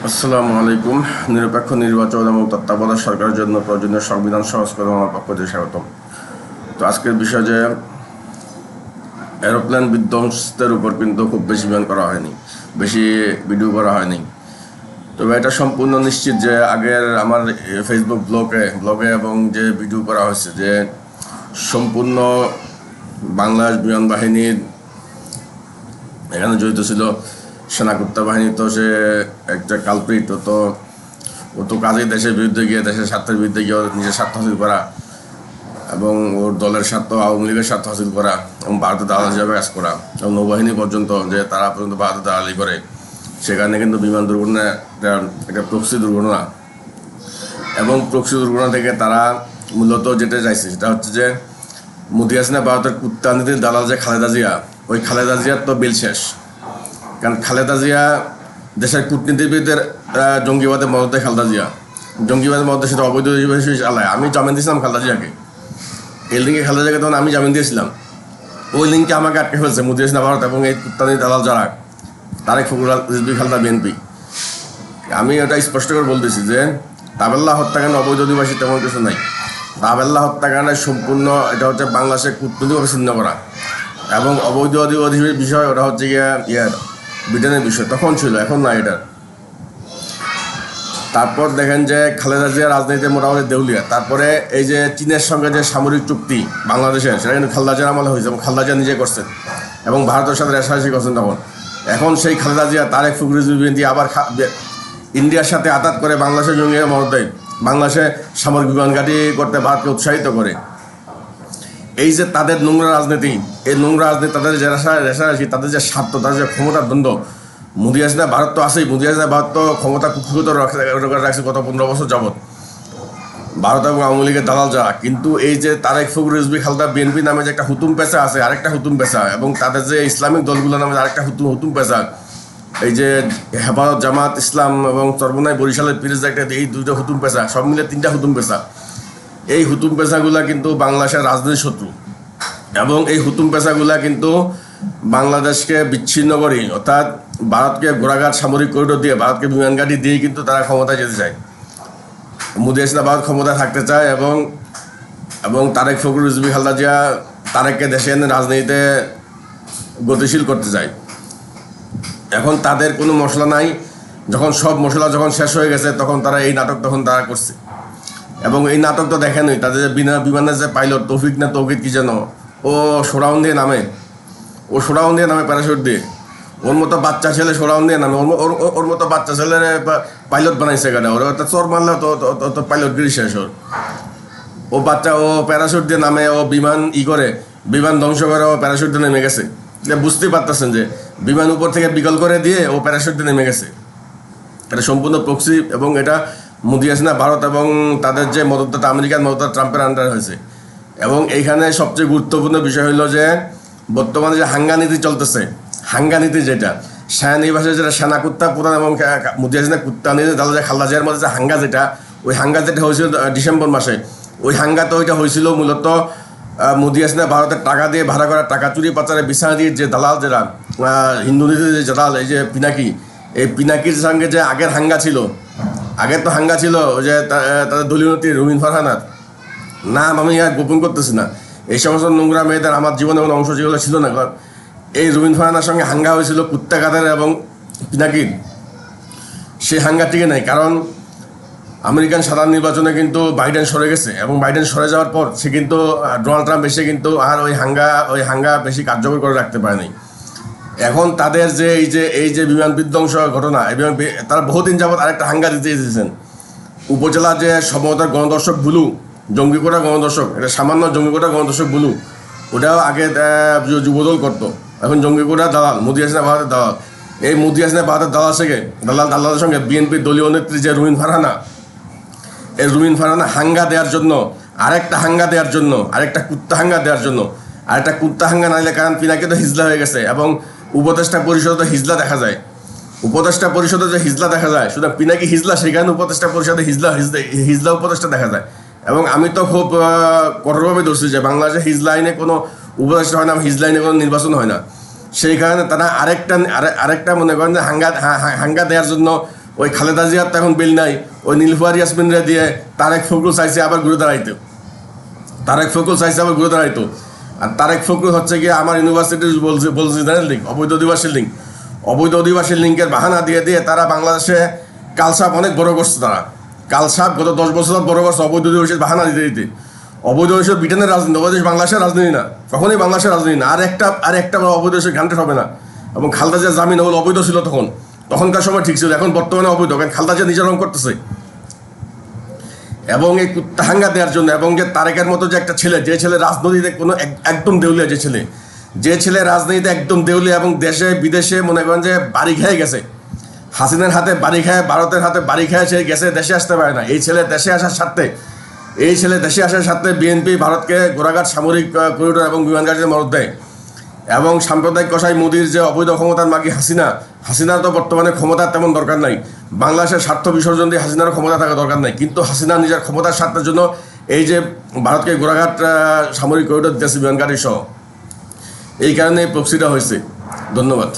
আসসালামু আলাইকুম। নিরপেক্ষ নির্বাচন এবং তত্ত্বাবধায়ক সরকারের জন্য প্রয়োজনীয় সংবিধান সংস্কার আমার পক্ষ থেকে স্বাগতম। তো আজকের বিষয় যে এরোপ্লেন বিধ্বংসের উপর কিন্তু খুব বেশি বিমান করা হয়নি, বেশি ভিডিও করা হয়নি। তবে এটা সম্পূর্ণ নিশ্চিত যে আগের আমার ফেসবুক ব্লগে এবং যে ভিডিও করা হয়েছে যে সম্পূর্ণ বাংলাদেশ বিমান বাহিনীর এখানে জড়িত ছিল সেনাকুত্তা বাহিনী। তো সে একটা কালপ্রিট, ও তো কাজেই দেশের বিরুদ্ধে গিয়ে, দেশের স্বার্থের বিরুদ্ধে গিয়ে নিজের স্বার্থ হাসিল করা এবং ওর দলের স্বার্থ, আওয়ামী লীগের স্বার্থ হাসিল করা এবং ভারতের দালাল হিসাবে কাজ করা এবং নৌবাহিনী পর্যন্ত যে তারা পর্যন্ত ভারতের দালালি করে, সেখানে কিন্তু বিমান দুর্ঘটনা একটা প্রক্সি দুর্ঘটনা। এবং প্রক্সি দুর্ঘটনা থেকে তারা মূলত যেটা চাইছে সেটা হচ্ছে যে মোদি হাসিনা ভারতের কুত্তানীতির দালাল যে খালেদা জিয়া, ওই খালেদা জিয়ার তো বিল শেষ। কারণ খালেদা জিয়া দেশের কূটনীতিবিদদের জঙ্গিবাদের মদত দেয়। খালেদা জিয়া জঙ্গিবাদের মদতে সেটা অবৈধ চালায়। আমি জামিন দিয়েছিলাম খালেদা জিয়াকে, এই লিঙ্কে খালেদা জিয়াকে তখন আমি জামিন দিয়েছিলাম। ওই লিঙ্কে আমাকে আটকে ফেলছে মোদি হাসিনা ভারত এবং এই কুত্তানীতি দালাল যারা তারেক ফখরুল, রিজভী, খালেদা, বিএনপি। আমি ওটা স্পষ্ট করে বলতেছি যে তাবেল্লা হত্যাকাণ্ড অবৈধ অধিবাসী তেমন কিছু নাই। তাবেল্লা হত্যাকাণ্ডের সম্পূর্ণ এটা হচ্ছে বাংলাদেশের কূটনীতিভাবে ছিন্ন করা এবং অবৈধ অধিবাসীর বিষয় ওটা হচ্ছে গিয়ে ব্রিটেনের বিষয় তখন ছিল, এখন না এটা। তারপর দেখেন যে খালেদা জিয়া রাজনীতিতে মোটামুটি দেউলিয়া। তারপরে এই যে চীনের সঙ্গে যে সামরিক চুক্তি বাংলাদেশের, সেটা কিন্তু খালেদা জিয়ার আমলে হয়েছে এবং খালেদা জিয়া নিজে করছেন এবং ভারতের সাথে রেশারেশি করছেন। তখন এখন সেই খালেদা জিয়া, তারেক ফখরুল, বিএনপি আবার ইন্ডিয়ার সাথে আঘাত করে বাংলাদেশের জঙ্গি মদত দেয়, বাংলাদেশে সামরিক বিমান ঘাঁটি করতে ভারতকে উৎসাহিত করে। এই যে তাদের নোংরা রাজনীতি, এই নোংরা রাজনীতি, তাদের যে রেশারেশি, তাদের যে স্বার্থ, তাদের যে ক্ষমতার দ্বন্দ্ব। মোদি হাসিনা ভারত তো আছেই, মোদি হাসিনা ভারত তো ক্ষমতা কুক্ষিগত রাখছে গত 15 বছর যাবৎ, ভারত এবং আওয়ামী লীগের দালাল যারা। কিন্তু এই যে তারেক ফখরুল, রিজভী, খালেদা, বিএনপি নামে যে একটা হুতুম পেশা আছে, আরেকটা হুতুম পেশা, এবং তাদের যে ইসলামিক দলগুলো নামে আরেকটা হুতুম পেশা, এই যে হেফাজত, জামাত ইসলাম এবং চরমোনাই, বরিশালের পিরিজ, একটা এই দুইটা হুতুম পেশা, সব মিলে 3টা হুতুম পেশা। এই হুতুম পেশাগুলা কিন্তু বাংলাদেশের রাজনীতির শত্রু এবং এই হুতুম পেশাগুলা কিন্তু বাংলাদেশকে বিচ্ছিন্ন করে, অর্থাৎ ভারতকে ঘোড়াঘাট সামরিক করিডোর দিয়ে, ভারতকে বিমান ঘাঁটি দিয়েই কিন্তু তারা ক্ষমতায় যেতে চায়। মোদি হাসিনা ভারত ক্ষমতায় থাকতে চায় এবং তারেক ফখরুল, রিজভী, খালেদা জিয়া তারেককে দেশে এনে রাজনীতিতে গতিশীল করতে চায়। এখন তাদের কোনো মশলা নাই। যখন সব মশলা শেষ হয়ে গেছে, তখন তারা এই নাটক তারা করছে। এবং এই নাটক তো দেখেনই, তাদের যে বিমানের যে পাইলট তৌফিক না তৌকিদ কি যেন, ও শোডাউন দিয়ে নামে, প্যারাশুট দিয়ে। ওর মতো বাচ্চা ছেলে শোডাউন দিয়ে নামে, ওর মতো বাচ্চা ছেলের পাইলট বানাইছে কেন? ওর একটা চোর মারলে তো পাইলট গিরি শেষ। ও প্যারাশুট দিয়ে নামে, ও বিমান ধ্বংস করে, ও প্যারাশুট দিয়ে নেমে গেছে। বুঝতেই পারতেছেন যে বিমান উপর থেকে বিকল করে দিয়ে ও প্যারাশুট দিয়ে নেমে গেছে। এটা সম্পূর্ণ প্রক্সি এবং এটা মোদি হাসিনা ভারত এবং তাদের যে মদতদাতা আমেরিকান মদতদাতা ট্রাম্পের আন্ডারে হয়েছে। এবং এইখানে সবচেয়ে গুরুত্বপূর্ণ বিষয় হলো যে বর্তমানে যে হাঙ্গানীতি চলতেছে, হাঙ্গানীতি যেটা সেনানিবাসে যেটা সেনা কুত্তা প্রধান এবং মোদি হাসিনা কুত্তা নিয়ে যে খালেদা জিয়ার মধ্যে যে হাঙ্গা যেটা হয়েছিল ডিসেম্বর মাসে, ওই হাঙ্গাতে ওইটা হয়েছিল মূলত মোদি হাসিনা ভারতের টাকা দিয়ে ভাড়া করা, টাকা চুরি পাচারে বিছানা দিয়ে যে দালাল, যারা হিন্দু নীতির যে দালাল, এই যে পিনাকি, এই পিনাকির সঙ্গে যে আগের তো হাঙ্গা ছিল যে তাদের দলীয় নেত্রী রুমিন ফারহানার নাম আমি আর গোপন করতেছি না। এই সমস্ত নোংরা মেয়েদের আমার জীবনে কোনো অংশ যেগুলো ছিল না। এই রুমিন ফারহানার সঙ্গে হাঙ্গা হয়েছিল কুত্তা কাদের এবং পিনাকির। সেই হাঙ্গাটিকে নেই, কারণ আমেরিকান সাধারণ নির্বাচনে কিন্তু বাইডেন সরে গেছে এবং বাইডেন সরে যাওয়ার পর সে কিন্তু ডোনাল্ড ট্রাম্প এসে কিন্তু আর ওই হাঙ্গা বেশি কার্যকর করে রাখতে পারেনি। এখন তাদের যে এই যে বিমান বিধ্বংস ঘটনা, তারা বহুদিন যাবৎ আরেকটা হাঙ্গা দিতে এসেছেন। উপজেলা যে সমতার গণদর্শক বুলু, জঙ্গিকোটা গণদর্শক, এটা সামান্য জঙ্গিকোটা গণদর্শক বুলু, ওটাও আগে যুবদল করতো, এখন জঙ্গিকোটা দালাল, মোদি হাসিনা ভারতের দালাল। এই মোদি হাসিনা ভারতের দালালের সঙ্গে বিএনপির দলীয় নেত্রী যে রুমিন ফারহানা, এই রুমিন ফারহানা হাঙ্গা দেওয়ার জন্য, আরেকটা কুত্তা হাঙ্গা দেওয়ার জন্য, আরেকটা কুত্তা হাঙ্গা নাইলে, কারণ পিনাকি তো হিজলা হয়ে গেছে এবং উপদেষ্টা পরিষদে হিজলা দেখা যায়, সুতরাং পিনাকি হিজলা, সেখানে উপদেষ্টা পরিষদে হিজলা উপদেষ্টা দেখা যায়। এবং আমি তো খুব কঠোরভাবে ধরছি যে বাংলাদেশে হিজলা আইনে কোনো উপদেষ্টা হয় না, হিজলা আইনে কোনো নির্বাচন হয় না। সেই কারণে তারা আরেকটা মনে করেন যে হাঙ্গা দেওয়ার জন্য ওই খালেদা জিয়ার তো এখন বেল নাই, ওই নীলফার ইয়াসমিনরা দিয়ে তারেক ফখরুল চাইছে আবার ঘুরে দাঁড়াইতে, আর তারেক ফখরুল হচ্ছে গিয়ে আমার ইউনিভার্সিটি বলছে জানেন লিঙ্ক, অবৈধ অধিবাসী লিঙ্কের বাহানা দিয়ে দিয়ে তারা বাংলাদেশে কালসাপ অনেক বড় করছে, তারা কালসাপ গত 10 বছর বড় করছে অবৈধ অধিবাসীর বাহানা দিতে দিতে। অবৈধ অধিবাসী ব্রিটেনের রাজনীতি, অবৈধ বাংলাদেশের রাজনীতি না, কখনোই বাংলাদেশের রাজনীতি না, আর একটা অবৈধ ঘান্টে হবে না। এবং খালেদা জিয়ার জামিন হল অবৈধ ছিল তখনকার সময় ঠিক ছিল, এখন বর্তমানে অবৈধ, কারণ খালেদা জিয়া নিজের রং করতেছে। এবং এই কুত্তাহাঙ্গা দেওয়ার জন্য, এবং যে তারেকের মতো যে একটা ছেলে, যে ছেলে রাজনীতিতে কোনো একদম দেউলিয়া, যে ছেলে রাজনীতিতে একদম দেউলিয়া এবং দেশে বিদেশে মনে করেন যে বাড়ি খেয়ে গেছে, হাসিনার হাতে বাড়ি খায়, ভারতের হাতে বাড়ি খায়, সে গেছে, দেশে আসতে পারে না। এই ছেলে দেশে আসার স্বার্থে বিএনপি ভারতকে গোরাঘাট সামরিক করিডোর এবং বিমান ঘাটিতে মদত দেয়। এবং সাম্প্রদায়িক কসাই মোদির যে অবৈধ ক্ষমতার মাগি হাসিনার তো বর্তমানে ক্ষমতার তেমন দরকার নাই, বাংলাদেশের স্বার্থ বিসর্জন দিয়ে হাসিনারও ক্ষমতা থাকা দরকার নাই, কিন্তু হাসিনা নিজের ক্ষমতার স্বার্থের জন্য এই যে ভারতকে গোরাঘাট সামরিক করিডোর দিয়েছে বিমান ঘাটি সহ, এই কারণে এই প্রক্সিটা হয়েছে। ধন্যবাদ।